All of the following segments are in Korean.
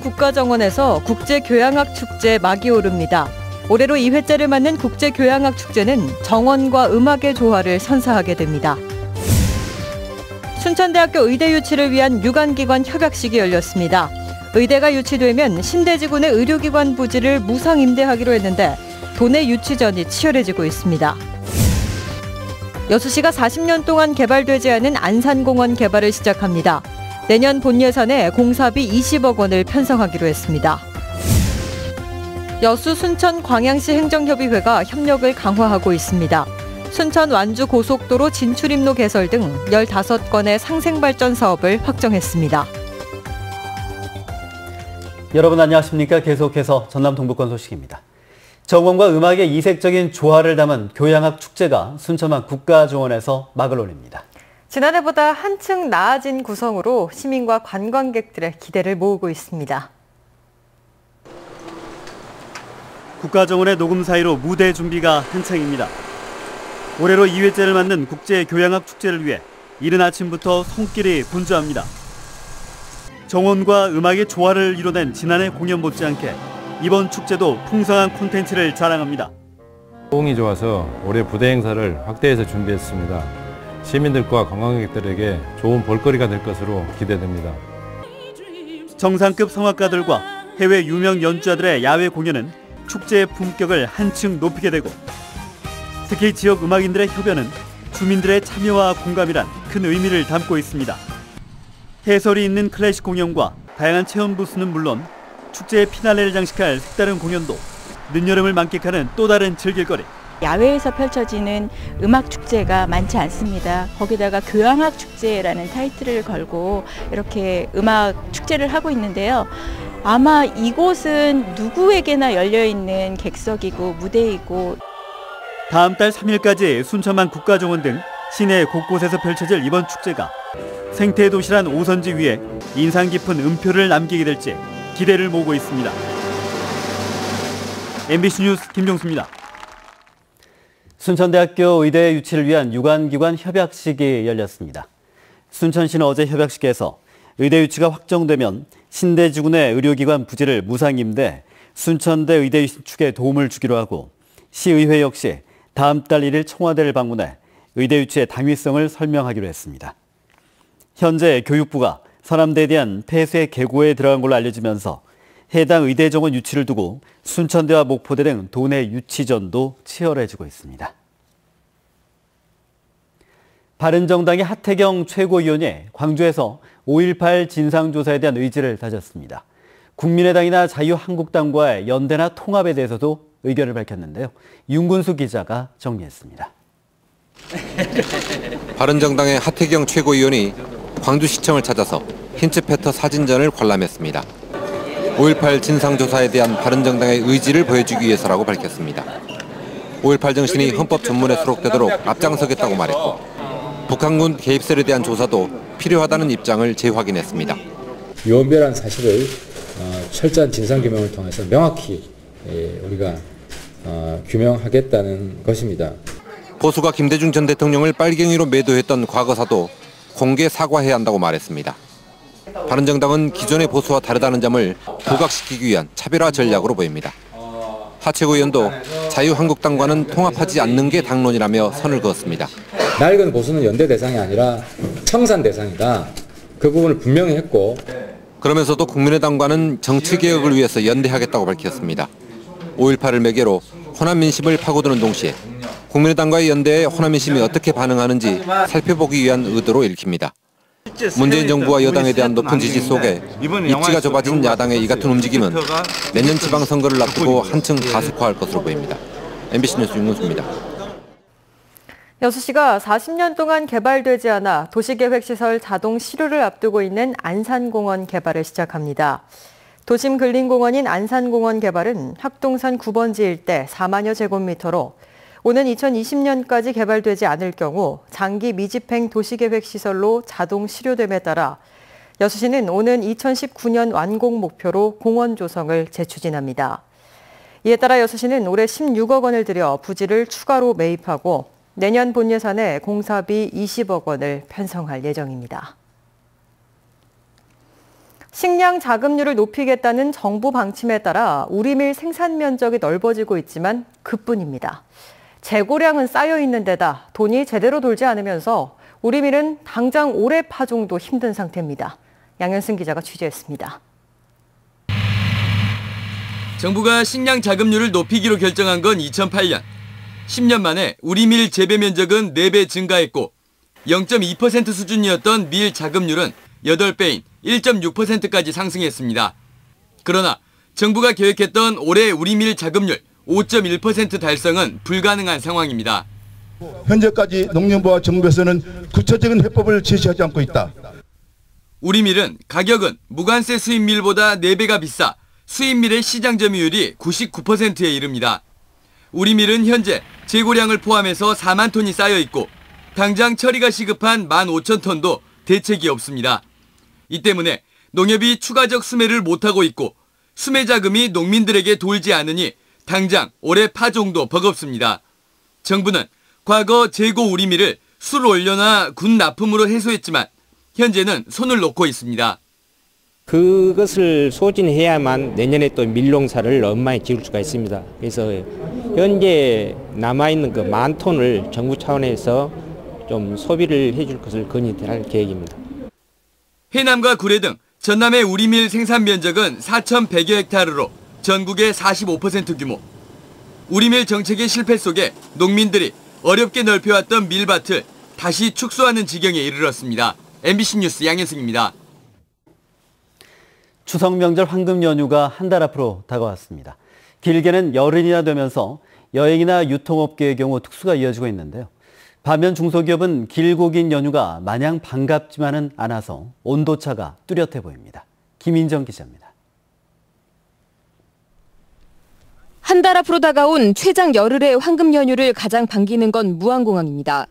국가정원에서 국제교향악 축제 막이 오릅니다. 올해로 2회째를 맞는 국제교향악 축제는 정원과 음악의 조화를 선사하게 됩니다. 순천대학교 의대 유치를 위한 유관기관 협약식이 열렸습니다. 의대가 유치되면 신대지군의 의료기관 부지를 무상 임대하기로 했는데 도내 유치전이 치열해지고 있습니다. 여수시가 40년 동안 개발되지 않은 안산공원 개발을 시작합니다. 내년 본 예산에 공사비 20억 원을 편성하기로 했습니다. 여수 순천 광양시 행정협의회가 협력을 강화하고 있습니다. 순천 완주 고속도로 진출입로 개설 등 15건의 상생발전 사업을 확정했습니다. 여러분 안녕하십니까? 계속해서 전남 동부권 소식입니다. 정원과 음악의 이색적인 조화를 담은 교향악 축제가 순천만 국가정원에서 막을 올립니다. 지난해보다 한층 나아진 구성으로 시민과 관광객들의 기대를 모으고 있습니다. 국가정원의 녹음 사이로 무대 준비가 한창입니다. 올해로 2회째를 맞는 국제교향악 축제를 위해 이른 아침부터 손길이 분주합니다. 정원과 음악의 조화를 이뤄낸 지난해 공연 못지않게 이번 축제도 풍성한 콘텐츠를 자랑합니다. 호응이 좋아서 올해 부대 행사를 확대해서 준비했습니다. 시민들과 관광객들에게 좋은 볼거리가 될 것으로 기대됩니다. 정상급 성악가들과 해외 유명 연주자들의 야외 공연은 축제의 품격을 한층 높이게 되고 특히 지역 음악인들의 협연은 주민들의 참여와 공감이란 큰 의미를 담고 있습니다. 해설이 있는 클래식 공연과 다양한 체험 부스는 물론 축제의 피날레를 장식할 색다른 공연도 늦여름을 만끽하는 또 다른 즐길거리. 야외에서 펼쳐지는 음악 축제가 많지 않습니다. 거기다가 교향악 축제라는 타이틀을 걸고 이렇게 음악 축제를 하고 있는데요. 아마 이곳은 누구에게나 열려있는 객석이고 무대이고 다음 달 3일까지 순천만 국가정원 등 시내 곳곳에서 펼쳐질 이번 축제가 생태도시란 오선지 위에 인상 깊은 음표를 남기게 될지 기대를 모으고 있습니다. MBC 뉴스 김종수입니다. 순천대학교 의대 유치를 위한 유관기관 협약식이 열렸습니다. 순천시는 어제 협약식에서 의대 유치가 확정되면 신대지군의 의료기관 부지를 무상 임대, 순천대 의대 신축에 도움을 주기로 하고 시의회 역시 다음 달 1일 청와대를 방문해 의대 유치의 당위성을 설명하기로 했습니다. 현재 교육부가 서남대에 대한 폐쇄 계고에 들어간 걸로 알려지면서 해당 의대 정원 유치를 두고 순천대와 목포대 등 도내 유치전도 치열해지고 있습니다. 바른정당의 하태경 최고위원이 광주에서 5.18 진상조사에 대한 의지를 다졌습니다. 국민의당이나 자유한국당과의 연대나 통합에 대해서도 의견을 밝혔는데요. 윤군수 기자가 정리했습니다. 바른정당의 하태경 최고위원이 광주시청을 찾아서 힌츠페터 사진전을 관람했습니다. 5.18 진상조사에 대한 바른정당의 의지를 보여주기 위해서라고 밝혔습니다. 5.18 정신이 헌법 전문에 수록되도록 앞장서겠다고 말했고 북한군 개입설에 대한 조사도 필요하다는 입장을 재확인했습니다. 유언비어라는 사실을 철저한 진상규명을 통해서 명확히 우리가 규명하겠다는 것입니다. 보수가 김대중 전 대통령을 빨갱이로 매도했던 과거사도 공개 사과해야 한다고 말했습니다. 바른정당은 기존의 보수와 다르다는 점을 부각시키기 위한 차별화 전략으로 보입니다. 하 최고위원도 자유한국당과는 통합하지 않는 게 당론이라며 선을 그었습니다. 낡은 보수는 연대 대상이 아니라 청산 대상이다. 그 부분을 분명히 했고 그러면서도 국민의당과는 정치개혁을 위해서 연대하겠다고 밝혔습니다. 5.18을 매개로 호남 민심을 파고드는 동시에 국민의당과의 연대에 호남 민심이 어떻게 반응하는지 살펴보기 위한 의도로 읽힙니다. 문재인 정부와 여당에 대한 높은 지지 속에 입지가 좁아진 야당의 이 같은 움직임은 내년 지방선거를 앞두고 한층 가속화할 것으로 보입니다. MBC 뉴스 윤문수입니다. 여수시가 40년 동안 개발되지 않아 도시계획시설 자동 실효를 앞두고 있는 안산공원 개발을 시작합니다. 도심 근린공원인 안산공원 개발은 학동산 9번지 일대 4만여 제곱미터로 오는 2020년까지 개발되지 않을 경우 장기 미집행 도시계획시설로 자동 실효됨에 따라 여수시는 오는 2019년 완공 목표로 공원 조성을 재추진합니다. 이에 따라 여수시는 올해 16억 원을 들여 부지를 추가로 매입하고 내년 본 예산에 공사비 20억 원을 편성할 예정입니다. 식량 자급률을 높이겠다는 정부 방침에 따라 우리밀 생산 면적이 넓어지고 있지만 그뿐입니다. 재고량은 쌓여 있는 데다 돈이 제대로 돌지 않으면서 우리밀은 당장 올해 파종도 힘든 상태입니다. 양현승 기자가 취재했습니다. 정부가 식량 자급률을 높이기로 결정한 건 2008년. 10년 만에 우리밀 재배 면적은 4배 증가했고 0.2% 수준이었던 밀 자급률은 8배인 1.6%까지 상승했습니다. 그러나 정부가 계획했던 올해 우리밀 자급률 5.1% 달성은 불가능한 상황입니다. 현재까지 농림부와 정부에서는 구체적인 해법을 제시하지 않고 있다. 우리밀은 가격은 무관세 수입밀보다 4배가 비싸 수입밀의 시장 점유율이 99%에 이릅니다. 우리밀은 현재 재고량을 포함해서 4만 톤이 쌓여 있고 당장 처리가 시급한 15,000톤도 대책이 없습니다. 이 때문에 농협이 추가적 수매를 못하고 있고 수매 자금이 농민들에게 돌지 않으니 당장 올해 파종도 버겁습니다. 정부는 과거 재고 우리밀을 술 올려나 군 납품으로 해소했지만 현재는 손을 놓고 있습니다. 그것을 소진해야만 내년에 또 밀농사를 엄마에 지을 수가 있습니다. 그래서 현재 남아있는 그 10,000톤을 정부 차원에서 좀 소비를 해줄 것을 건의할 계획입니다. 해남과 구례 등 전남의 우리밀 생산 면적은 4,100여 헥타르로 전국의 45% 규모. 우리밀 정책의 실패 속에 농민들이 어렵게 넓혀왔던 밀밭을 다시 축소하는 지경에 이르렀습니다. MBC 뉴스 양현승입니다. 추석 명절 황금 연휴가 한 달 앞으로 다가왔습니다. 길게는 열흘이나 되면서 여행이나 유통업계의 경우 특수가 이어지고 있는데요. 반면 중소기업은 길고 긴 연휴가 마냥 반갑지만은 않아서 온도차가 뚜렷해 보입니다. 김인정 기자입니다. 한 달 앞으로 다가온 최장 열흘의 황금 연휴를 가장 반기는 건 무안공항입니다.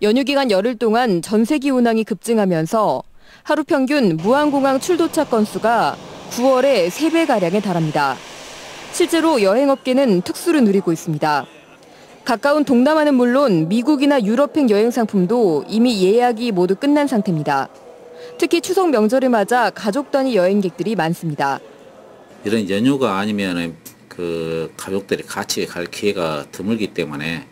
연휴 기간 열흘 동안 전세기 운항이 급증하면서 하루 평균 무안공항 출도차 건수가 9월에 3배가량에 달합니다. 실제로 여행업계는 특수를 누리고 있습니다. 가까운 동남아는 물론 미국이나 유럽행 여행 상품도 이미 예약이 모두 끝난 상태입니다. 특히 추석 명절을 맞아 가족 단위 여행객들이 많습니다. 이런 연휴가 아니면 그 가족들이 같이 갈 기회가 드물기 때문에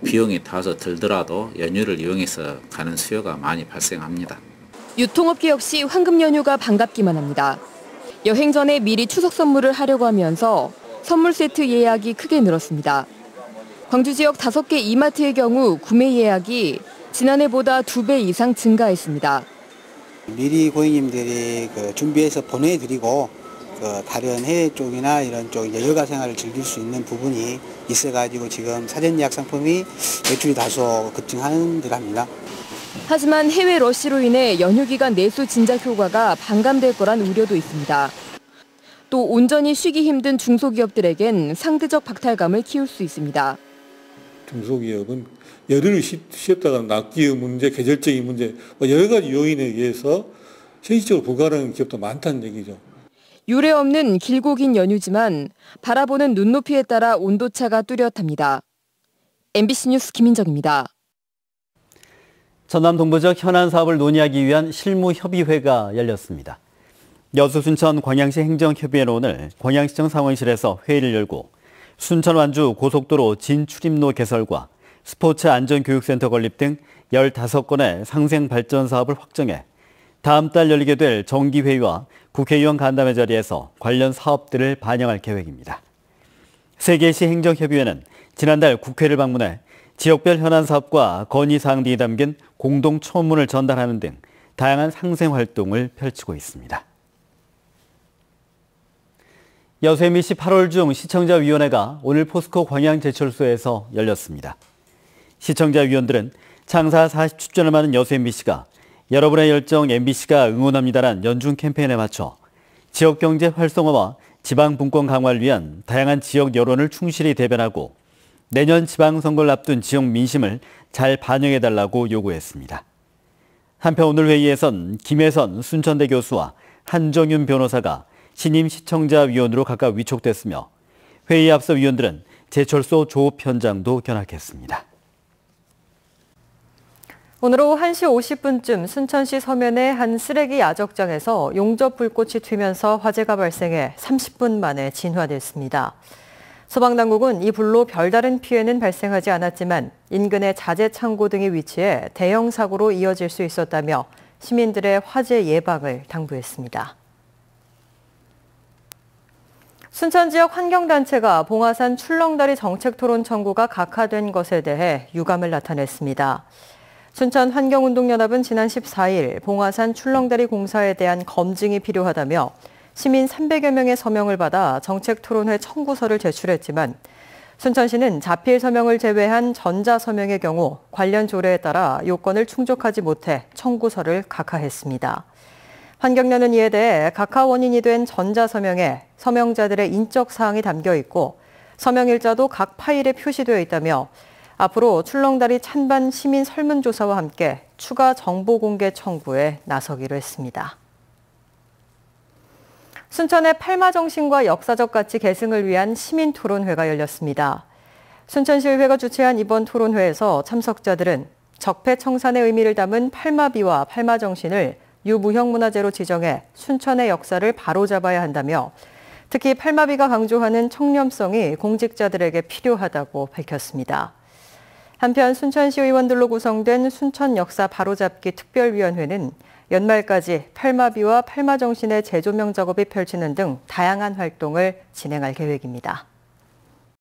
비용이 다소 들더라도 연휴를 이용해서 가는 수요가 많이 발생합니다. 유통업계 역시 황금 연휴가 반갑기만 합니다. 여행 전에 미리 추석 선물을 하려고 하면서 선물 세트 예약이 크게 늘었습니다. 광주 지역 5개 이마트의 경우 구매 예약이 지난해보다 2배 이상 증가했습니다. 미리 고객님들이 준비해서 보내드리고 다른 해외 쪽이나 이런 쪽 여가 생활을 즐길 수 있는 부분이 있어가지고 지금 사전 예약 상품이 매출이 다소 급증하는 듯합니다. 하지만 해외 러시로 인해 연휴 기간 내수 진작 효과가 반감될 거란 우려도 있습니다. 또 온전히 쉬기 힘든 중소기업들에겐 상대적 박탈감을 키울 수 있습니다. 중소기업은 열흘을 쉬었다가 납기의 문제, 계절적인 문제, 여러 가지 요인에 의해서 현실적으로 불가능한 기업도 많다는 얘기죠. 유례 없는 길고 긴 연휴지만 바라보는 눈높이에 따라 온도차가 뚜렷합니다. MBC 뉴스 김인정입니다. 전남 동부지역 현안 사업을 논의하기 위한 실무협의회가 열렸습니다. 여수, 순천, 광양시 행정협의회는 오늘 광양시청 상원실에서 회의를 열고 순천 완주 고속도로 진출입로 개설과 스포츠 안전교육센터 건립 등 15건의 상생발전 사업을 확정해 다음 달 열리게 될 정기회의와 국회의원 간담회 자리에서 관련 사업들을 반영할 계획입니다. 3개시 행정협의회는 지난달 국회를 방문해 지역별 현안 사업과 건의사항 등이 담긴 공동 청문을 전달하는 등 다양한 상생 활동을 펼치고 있습니다. 여수 MBC 8월 중 시청자위원회가 오늘 포스코 광양제철소에서 열렸습니다. 시청자위원들은 창사 40주년을 맞은 여수 MBC가 여러분의 열정 MBC가 응원합니다란 연중 캠페인에 맞춰 지역경제 활성화와 지방분권 강화를 위한 다양한 지역 여론을 충실히 대변하고 내년 지방선거를 앞둔 지역 민심을 잘 반영해달라고 요구했습니다. 한편 오늘 회의에선 김혜선 순천대 교수와 한정윤 변호사가 신임 시청자위원으로 각각 위촉됐으며 회의에 앞서 위원들은 제철소 조업 현장도 견학했습니다. 오늘 오후 1시 50분쯤 순천시 서면의 한 쓰레기 야적장에서 용접 불꽃이 튀면서 화재가 발생해 30분 만에 진화됐습니다. 소방당국은 이 불로 별다른 피해는 발생하지 않았지만 인근의 자재 창고 등이 위치해 대형 사고로 이어질 수 있었다며 시민들의 화재 예방을 당부했습니다. 순천 지역 환경단체가 봉화산 출렁다리 정책토론 청구가 각하된 것에 대해 유감을 나타냈습니다. 순천 환경운동연합은 지난 14일 봉화산 출렁다리 공사에 대한 검증이 필요하다며 시민 300여 명의 서명을 받아 정책토론회 청구서를 제출했지만 순천시는 자필 서명을 제외한 전자서명의 경우 관련 조례에 따라 요건을 충족하지 못해 청구서를 각하했습니다. 환경단은 이에 대해 각하 원인이 된 전자서명에 서명자들의 인적 사항이 담겨 있고 서명일자도 각 파일에 표시되어 있다며 앞으로 출렁다리 찬반 시민 설문조사와 함께 추가 정보 공개 청구에 나서기로 했습니다. 순천의 팔마정신과 역사적 가치 계승을 위한 시민토론회가 열렸습니다. 순천시의회가 주최한 이번 토론회에서 참석자들은 적폐청산의 의미를 담은 팔마비와 팔마정신을 유무형문화재로 지정해 순천의 역사를 바로잡아야 한다며 특히 팔마비가 강조하는 청렴성이 공직자들에게 필요하다고 밝혔습니다. 한편 순천시 의원들로 구성된 순천 역사 바로잡기 특별위원회는 연말까지 팔마비와 팔마정신의 재조명 작업이 펼치는 등 다양한 활동을 진행할 계획입니다.